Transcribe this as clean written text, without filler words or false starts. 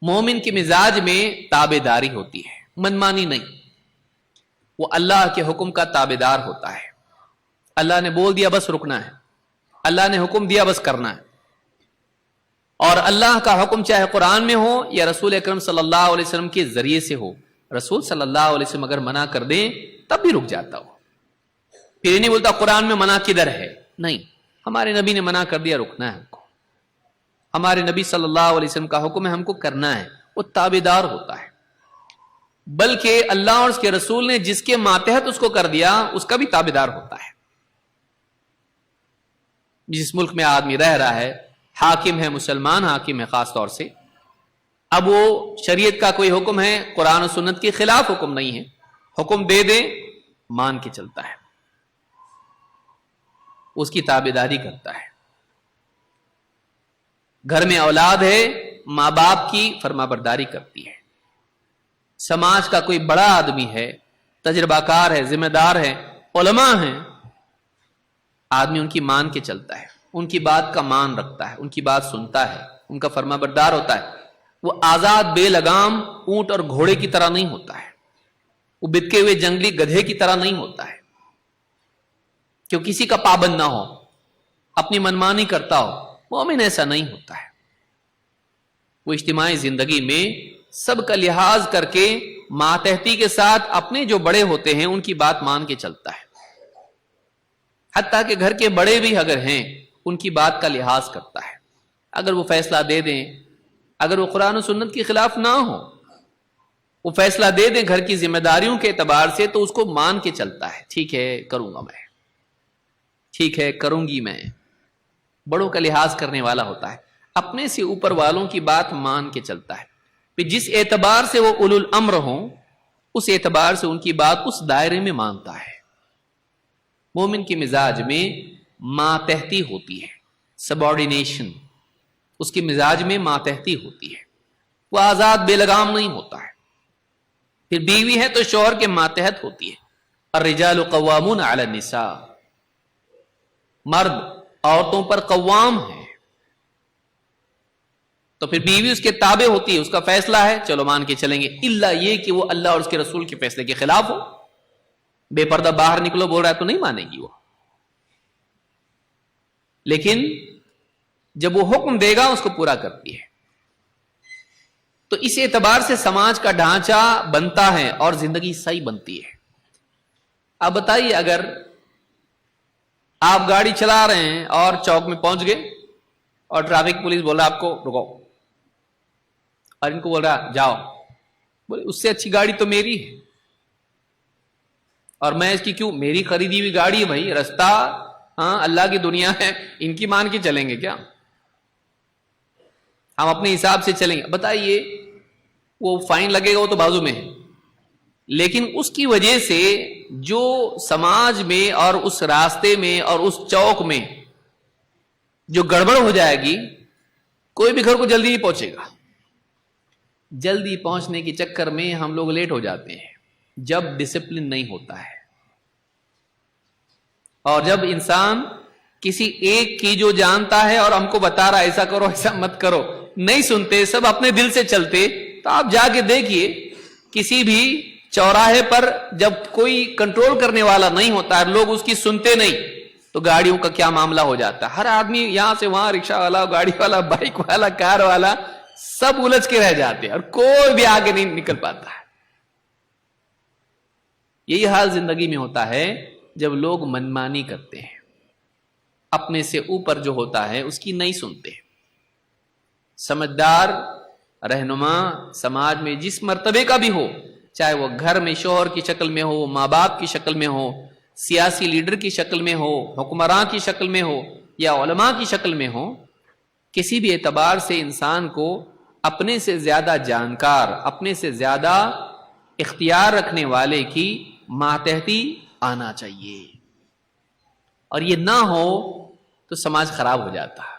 مومن کے مزاج میں تابعداری ہوتی ہے، منمانی نہیں، وہ اللہ کے حکم کا تابعدار ہوتا ہے۔ اللہ نے بول دیا بس رکنا ہے، اللہ نے حکم دیا بس کرنا ہے۔ اور اللہ کا حکم چاہے قرآن میں ہو یا رسول اکرم صلی اللہ علیہ وسلم کے ذریعے سے ہو، رسول صلی اللہ علیہ وسلم اگر منع کر دیں تب بھی رک جاتا ہو۔ پھر یہ نہیں بولتا قرآن میں منع کدھر ہے، نہیں، ہمارے نبی نے منع کر دیا، رکنا ہے ہم کو، ہمارے نبی صلی اللہ علیہ وسلم کا حکم ہے، ہم کو کرنا ہے، وہ تابعدار ہوتا ہے۔ بلکہ اللہ اور اس کے رسول نے جس کے ماتحت اس کو کر دیا اس کا بھی تابعدار ہوتا ہے۔ جس ملک میں آدمی رہ رہا ہے، حاکم ہے، مسلمان حاکم ہے خاص طور سے، اب وہ شریعت کا کوئی حکم ہے، قرآن و سنت کے خلاف حکم نہیں ہے، حکم دے دے مان کے چلتا ہے، اس کی تابعداری کرتا ہے۔ گھر میں اولاد ہے، ماں باپ کی فرما برداری کرتی ہے۔ سماج کا کوئی بڑا آدمی ہے، تجربہ کار ہے، ذمہ دار ہے، علماء ہیں، آدمی ان کی مان کے چلتا ہے، ان کی بات کا مان رکھتا ہے، ان کی بات سنتا ہے، ان کا فرما بردار ہوتا ہے۔ وہ آزاد بے لگام اونٹ اور گھوڑے کی طرح نہیں ہوتا ہے، وہ بتکے ہوئے جنگلی گدھے کی طرح نہیں ہوتا ہے کہ وہ کسی کا پابند نہ ہو، اپنی منمانی کرتا ہو۔ مومن ایسا نہیں ہوتا ہے، وہ اجتماعی زندگی میں سب کا لحاظ کر کے ماتحتی کے ساتھ اپنے جو بڑے ہوتے ہیں ان کی بات مان کے چلتا ہے، حتیٰ کہ گھر کے بڑے بھی اگر ہیں ان کی بات کا لحاظ کرتا ہے۔ اگر وہ فیصلہ دے دیں، اگر وہ قرآن و سنت کے خلاف نہ ہو، وہ فیصلہ دے دیں گھر کی ذمہ داریوں کے اعتبار سے، تو اس کو مان کے چلتا ہے، ٹھیک ہے کروں گا میں، ٹھیک ہے کروں گی میں۔ بڑوں کا لحاظ کرنے والا ہوتا ہے، اپنے سے اوپر والوں کی بات مان کے چلتا ہے۔ پھر جس اعتبار سے وہ اولو الامر ہوں اس اعتبار سے ان کی بات اس دائرے میں مانتا ہے۔ مومن کے مزاج میں ماتحتی ہوتی ہے، سبارڈینیشن، اس کے مزاج میں ماتحتی ہوتی ہے، وہ آزاد بے لگام نہیں ہوتا ہے۔ پھر بیوی ہے تو شوہر کے ماتحت ہوتی ہے۔ الرجال قوامون علی النساء، مرد عورتوں پر قوام ہے، تو پھر بیوی اس کے تابع ہوتی ہے، اس کا فیصلہ ہے چلو مان کے چلیں گے، الا یہ کہ وہ اللہ اور اس کے رسول کے فیصلے کے خلاف ہو، بے پردہ باہر نکلو بول رہا ہے تو نہیں مانے گی وہ۔ لیکن جب وہ حکم دے گا اس کو پورا کرتی ہے۔ تو اس اعتبار سے سماج کا ڈھانچہ بنتا ہے اور زندگی صحیح بنتی ہے۔ اب بتائیے اگر آپ گاڑی چلا رہے ہیں اور چوک میں پہنچ گئے اور ٹریفک پولیس بول رہا آپ کو رکو، اور ان کو بول رہا جاؤ، بولے اس سے اچھی گاڑی تو میری ہے، اور میں اس کی کیوں، میری خریدی ہوئی گاڑی ہے بھائی، رستہ ہاں اللہ کی دنیا ہے، ان کی مان کے چلیں گے کیا؟ ہم اپنے حساب سے چلیں گے؟ بتائیے وہ فائن لگے گا وہ تو بازو میں ہے، لیکن اس کی وجہ سے جو سماج میں اور اس راستے میں اور اس چوک میں جو گڑبڑ ہو جائے گی، کوئی بھی گھر کو جلدی نہیں پہنچے گا۔ جلدی پہنچنے کے چکر میں ہم لوگ لیٹ ہو جاتے ہیں جب ڈسپلن نہیں ہوتا ہے، اور جب انسان کسی ایک کی جو جانتا ہے اور ہم کو بتا رہا ایسا کرو ایسا مت کرو، نہیں سنتے، سب اپنے دل سے چلتے، تو آپ جا کے دیکھیے کسی بھی چوراہے پر جب کوئی کنٹرول کرنے والا نہیں ہوتا ہے، لوگ اس کی سنتے نہیں، تو گاڑیوں کا کیا معاملہ ہو جاتا ہے۔ ہر آدمی یہاں سے وہاں، رکشہ والا، گاڑی والا، بائک والا، کار والا، سب الجھ کے رہ جاتے ہیں اور کوئی بھی آگے نہیں نکل پاتا ہے۔ یہی حال زندگی میں ہوتا ہے جب لوگ منمانی کرتے ہیں، اپنے سے اوپر جو ہوتا ہے اس کی نہیں سنتے۔ سمجھدار رہنما سماج میں جس مرتبے کا بھی ہو، چاہے وہ گھر میں شوہر کی شکل میں ہو، ماں باپ کی شکل میں ہو، سیاسی لیڈر کی شکل میں ہو، حکمراں کی شکل میں ہو، یا علماء کی شکل میں ہو، کسی بھی اعتبار سے انسان کو اپنے سے زیادہ جانکار، اپنے سے زیادہ اختیار رکھنے والے کی ماتحتی آنا چاہیے، اور یہ نہ ہو تو سماج خراب ہو جاتا ہے۔